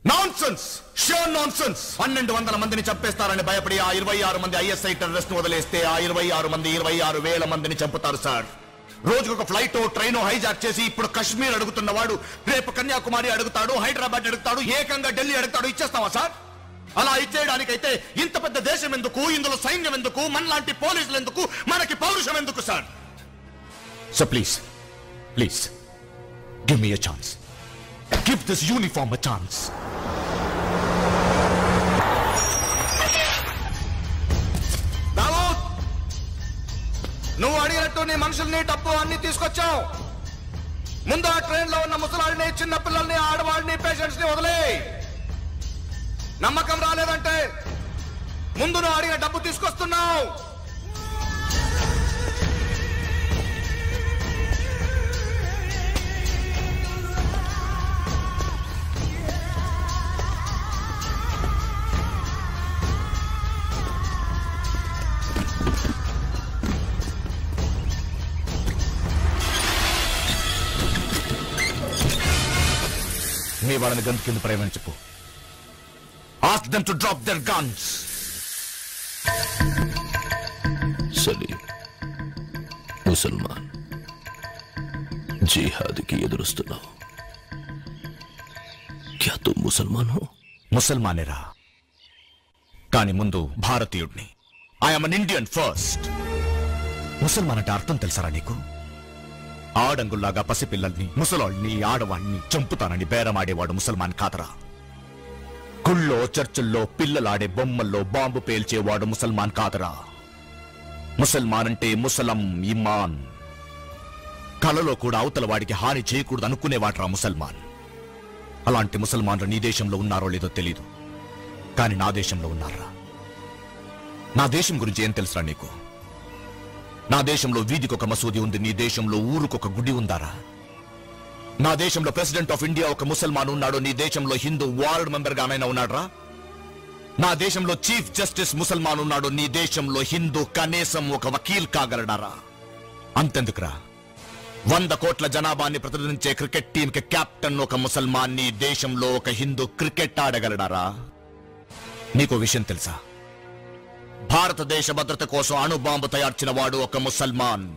Nonsense, sure nonsense. 1200 మందిని చంపేస్తారని భయపడి ఆ 26 మంది ఐఎస్ఐ టెర్రరిస్ట్ వదిలేస్తే ఆ 26 మంది 26,000 మందిని చంపుతారు సార్. రోజుకొక ఫ్లైట్ ట్రైన్ హైజాక్ చేసి ఇప్పుడు కశ్మీర్ అడుగుతున్నవాడు రేపు కన్యాకుమారి అడుగుతాడు, హైదరాబాద్ అడుగుతాడు, ఏకంగా ఢిల్లీ అడుగుతాడు. ఇచ్చేస్తావా సార్? అలా ఇచ్చేయడానికైతే ఇంత పెద్ద దేశం ఎందుకు, ఇందులో సైన్యం ఎందుకు, మనలాంటి పోలీసులు ఎందుకు, మనకి పౌరుషం ఎందుకు sir? So please please give me a chance. Give this uniform a chance. నువ్వు అడిగినట్టు నీ మనుషుల్ని డబ్బు అన్ని తీసుకొచ్చావు. ముందు ఆ ట్రైన్ లో ఉన్న ముసలాడిని, చిన్న పిల్లల్ని, ఆడవాడిని, పేషెంట్స్ ని వదిలే. నమ్మకం రాలేదంటే ముందు నువ్వు అడిగిన డబ్బు తీసుకొస్తున్నావు. మీ వాళ్ళని గన్ కింద ప్రేమని చెప్పు. Ask them to drop their guns. Salim मुसलमान जिहाद की ఎదురుస్తున్నావు. क्या तुम मुसलमान हो? ముసల్మానేరా, కానీ ముందు భారతీయుడిని. I'm an Indian first. ముసల్మాన్ అంటే అర్థం తెలుసారా నీకు? ఆడంగుల్లాగా పసిపిల్లల్ని, ముసలాళ్ళని, ఆడవాణ్ణి చంపుతానని బేరమాడేవాడు ముసల్మాన్ కాదరా. గుళ్ళో, చర్చిల్లో పిల్లలాడే బొమ్మల్లో బాంబు పేల్చేవాడు ముసల్మాన్ కాదరా. ముసల్మాన్ అంటే ముసలం ఇమాన్. కలలో కూడా అవతల వాడికి హాని చేయకూడదు అనుకునేవాడ్రా ముసల్మాన్. అలాంటి ముసల్మాన్లు నీ దేశంలో ఉన్నారో లేదో తెలీదు, కానీ నా దేశంలో ఉన్నారా. నా దేశం గురించి ఏం తెలుసురా నీకు? నా దేశంలో వీధికొక మసూది ఉంది, నీ దేశంలో ఊరుకొక గుడి ఉందారా? నా దేశంలో ప్రెసిడెంట్ ఆఫ్ ఇండియా ఒక ముసల్మాన్ ఉన్నాడు, నీ దేశంలో హిందూ వార్డ్ మెంబర్ గానైనా ఉన్నాడ్రా? నా దేశంలో చీఫ్ జస్టిస్ ముసల్మాన్ ఉన్నాడు, నీ దేశంలో హిందూ కనీసం ఒక వకీల్ కాగలడారా? అంతెందుకురా, 100 కోట్ల జనాభాని ప్రతినిధించే క్రికెట్ టీం కి కెప్టెన్ ఒక ముసల్మాన్, నీ దేశంలో ఒక హిందూ క్రికెట్ ఆడగలడారా? నీకో విషయం తెలుసా? భారతదేశ భద్రత కోసం అణుబాంబు తయార్చిన వాడు ఒక ముసల్మాన్.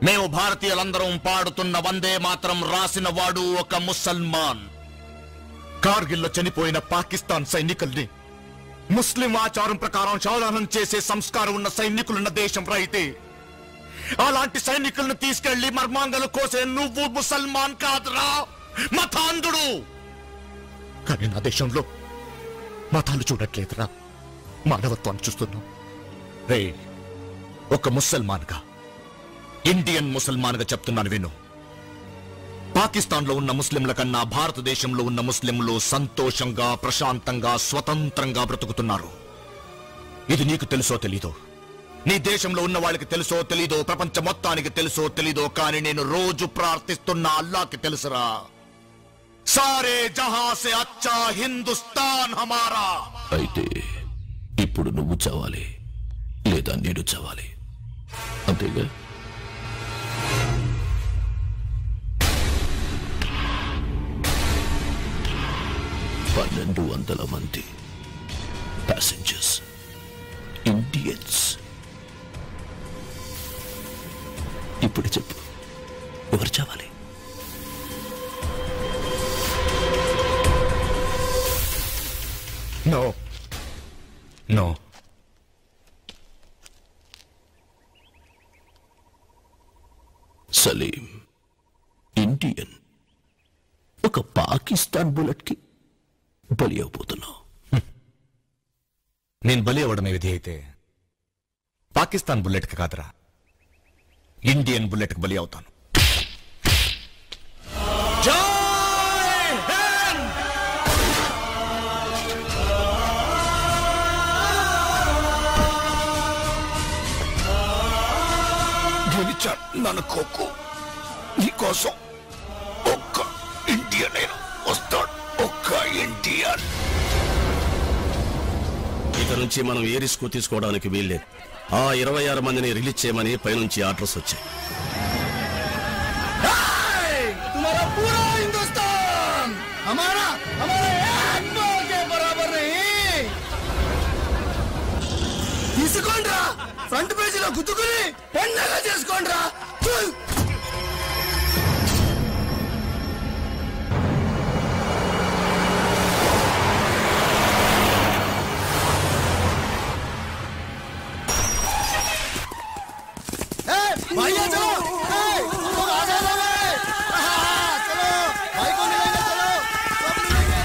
మేము భారతీయులందరం పాడుతున్న వందే మాత్రం రాసిన వాడు ఒక ముసల్మాన్. కార్గిల్లో చనిపోయిన పాకిస్తాన్ సైనికుల్ని ముస్లిం ఆచారం ప్రకారం శవదానం చేసే సంస్కారం ఉన్న సైనికులున్న దేశం రైతే అలాంటి సైనికులను తీసుకెళ్లి మర్మాంగలు కోసే నువ్వు ముసల్మాన్ కాదురా, మతాంధుడు. కానీ నా దేశంలో మతాలు చూడట్లేదురా, మానవత్వాన్ని చూస్తున్నాం. రే, ఒక ముసల్మాన్గా, ఇండియన్ ముసల్మాన్గా చెప్తున్నాను విను. పాకిస్తాన్ లో ఉన్న ముస్లింల కన్నా భారతదేశంలో ఉన్న ముస్లింలు సంతోషంగా, ప్రశాంతంగా, స్వతంత్రంగా బ్రతుకుతున్నారు. ఇది నీకు తెలుసో తెలీదో, నీ దేశంలో ఉన్న వాళ్ళకి తెలుసో తెలీదో, ప్రపంచ మొత్తానికి తెలుసో తెలీదో, కానీ నేను రోజు ప్రార్థిస్తున్న అల్లాహ్కి తెలుసురా. సారే జహా సే అచ్చా హిందుస్తాన్ హమారా. అయితే ఇప్పుడు నువ్వు చావాలి లేదా నేను చావాలి, అంతేగా? 1200 మంది ప్యాసింజర్స్, ఇండియన్స్. ఇప్పుడు చెప్పు, ఎవరు చావాలి? No no. సలీం, ఇండియన్ ఒక పాకిస్తాన్ బుల్లెట్ కి బలి అయిపోతున్నావు. నేను బలి అవ్వడమే విధి అయితే పాకిస్తాన్ బుల్లెట్ కి కాదురా, ఇండియన్ బుల్లెట్ కి బలి అవుతాను. ననుకోకు, నీకోసం ఒక్క ఇండియన్ వస్తాడు, ఒక్క ఇండియన్. ఇక నుంచి మనం ఏ రిస్క్ తీసుకోవడానికి వీల్లేదు. ఆ 26 మందిని రిలీజ్ చేయమని పైనుంచి ఆర్డర్స్ వచ్చాయి. तुम्हारा पूरा हिंदुस्तान हमारा हमारे ఫ్రంట్ పేజీలో గుద్దుకుని పండగ చేసుకోండి రా. भैया चलो, लोग आ जाओ चलो, भाई को मिलेंगे चलो, सब मिलेंगे।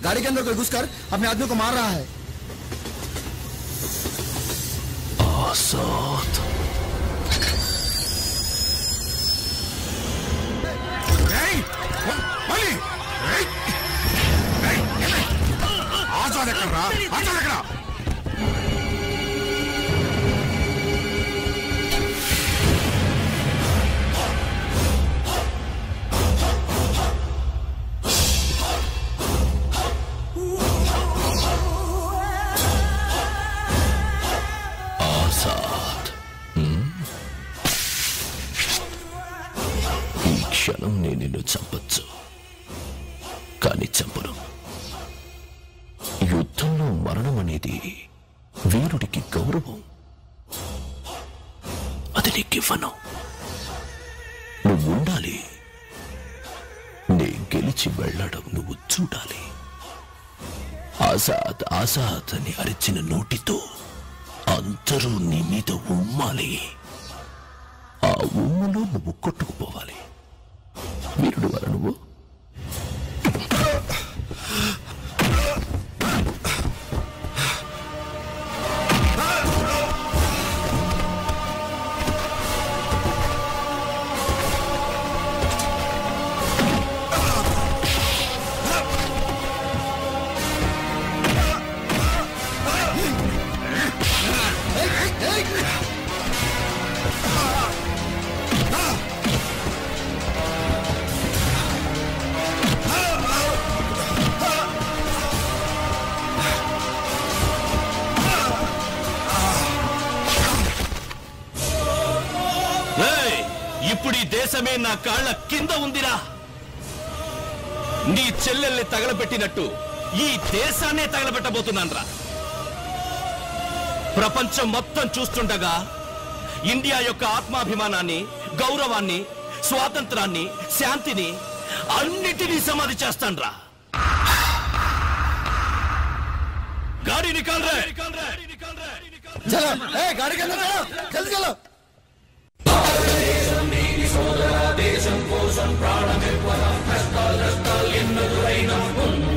गाड़ी के अंदर कोई घुसकर अपने आदमी को मार रहा है। आजाद आजाद कर रहा, आजाद कर रहा। క్షణం నేను నిన్ను చంపచ్చు, కానీ చంపను. యుద్ధంలో మరణం అనేది వీరుడికి గౌరవం. అది నీకివ్వను. నువ్వు ఉండాలి. నే గెలిచి వెళ్ళడం నువ్వు చూడాలి. ఆజాద్ ఆజాద్ అని అరిచిన నోటితో అందరూ నీ మీద ఉమ్మాలి. ఆ ఉమ్మలో నువ్వు కొట్టుకుపోవాలి. వీరుడు వర నువ్వు. ఇప్పుడు ఈ దేశమే నా కాళ్ళ కింద ఉందిరా. నీ చెల్లెల్ని తగలబెట్టినట్టు ఈ దేశాన్నే తగలబెట్టబోతున్నాన్రా. ప్రపంచం మొత్తం చూస్తుండగా ఇండియా యొక్క ఆత్మాభిమానాన్ని, గౌరవాన్ని, స్వాతంత్రాన్ని, శాంతిని అన్నిటినీ సమాధి చేస్తాన్రా. गाड़ी निकाल रहे, चलो गाड़ी के अंदर चलो, जल्दी चलो। దేశం కోసం ప్రాణమివ్వరా, కష్టాలు ఎన్నెదురైనా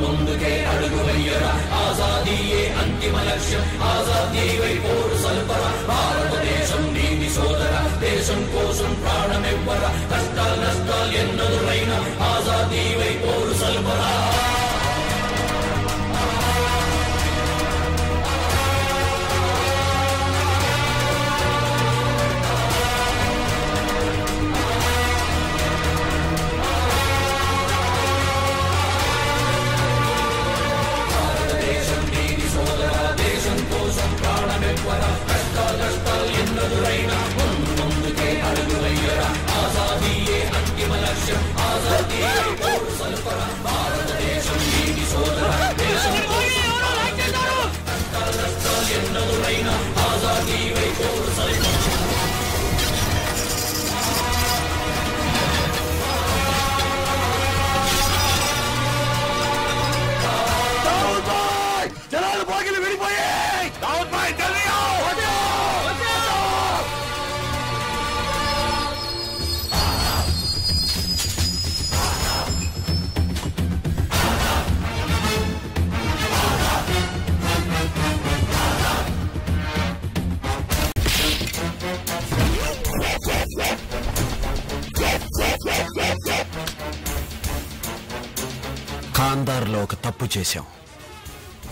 ముందుకే అడుగు వెయ్యరా. ఆజాదీయే అంతిమ లక్ష్యం, ఆజాదీవై పోరు సల్పరా. భారతదేశం నీది సోదరా, దేశం కోసం ప్రాణమివ్వరా. కష్టాలు ఎన్నెదురైనా ఆజాదీవై పోరు సల్పరా. ఖాందార్లో ఒక తప్పు చేశాం,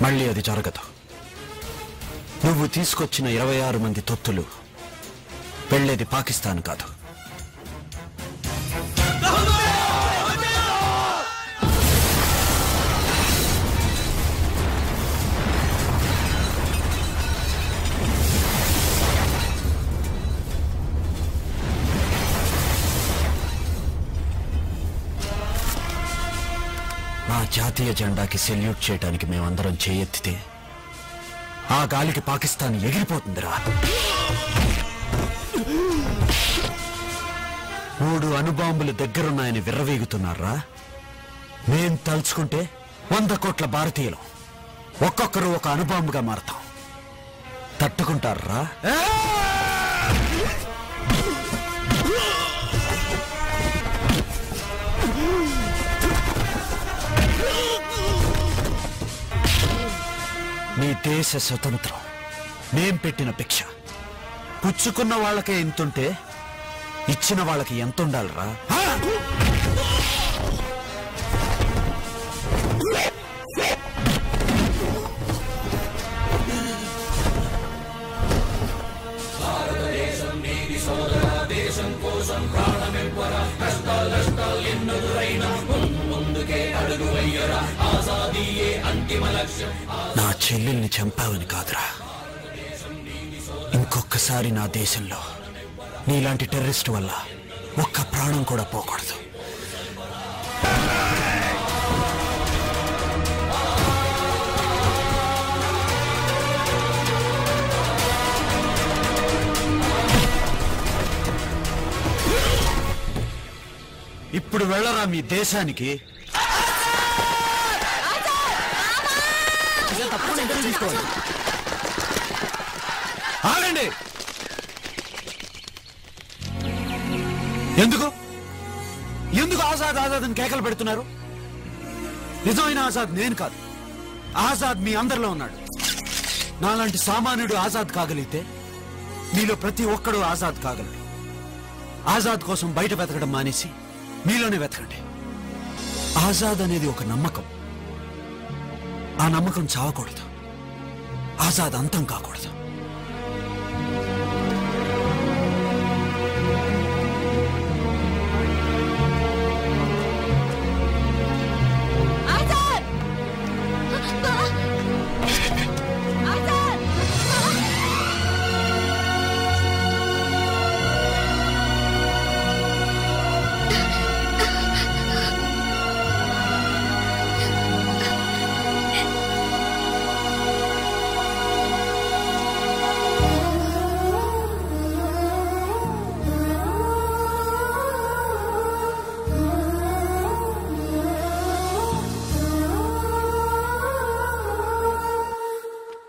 మళ్ళీ అది జరగదు. నువ్వు తీసుకొచ్చిన 26 మంది తొత్తులు వెళ్ళేది పాకిస్తాన్ కాదు. నా జాతీయ జెండాకి సెల్యూట్ చేయడానికి మేమందరం చేయెత్తితే ఆ గాలికి పాకిస్తాన్ ఎగిరిపోతుందిరా. 3 అణుబాంబులు దగ్గరున్నాయని విర్రవీగుతున్నారా? మేం తలుచుకుంటే 100 కోట్ల భారతీయులు ఒక్కొక్కరు ఒక అణుబాంబుగా మారతాం. తట్టుకుంటారా? మీ దేశ స్వతంత్రం మేం పెట్టిన భిక్ష. పుచ్చుకున్న వాళ్ళకే ఎంతుంటే ఇచ్చిన వాళ్ళకి ఎంత ఉండాలిరా? నా చెల్లెల్ని చంపావని కాదురా, ఇంకొకసారి నా దేశంలో నీలాంటి టెర్రరిస్ట్ వల్ల ఒక్క ప్రాణం కూడా పోకూడదు. ఇప్పుడు వెళ్ళరా మీ దేశానికి. ఆగండి. ఎందుకు ఆజాద్ ఆజాద్ అని కేకలు పెడుతున్నారు? నిజమైన ఆజాద్ నేను కాదు, ఆజాద్ మీ అందరిలో ఉన్నాడు. నాలాంటి సామాన్యుడు ఆజాద్ కాగలిగితే మీలో ప్రతి ఒక్కడూ ఆజాద్ కాగలడు. ఆజాద్ కోసం బయట వెతకడం మానేసి మీలోనే వెతకండి. ఆజాద్ అనేది ఒక నమ్మకం. ఆ నమ్మకం చావకూడదు, ఆజాద్ అంతం కాకూడదు.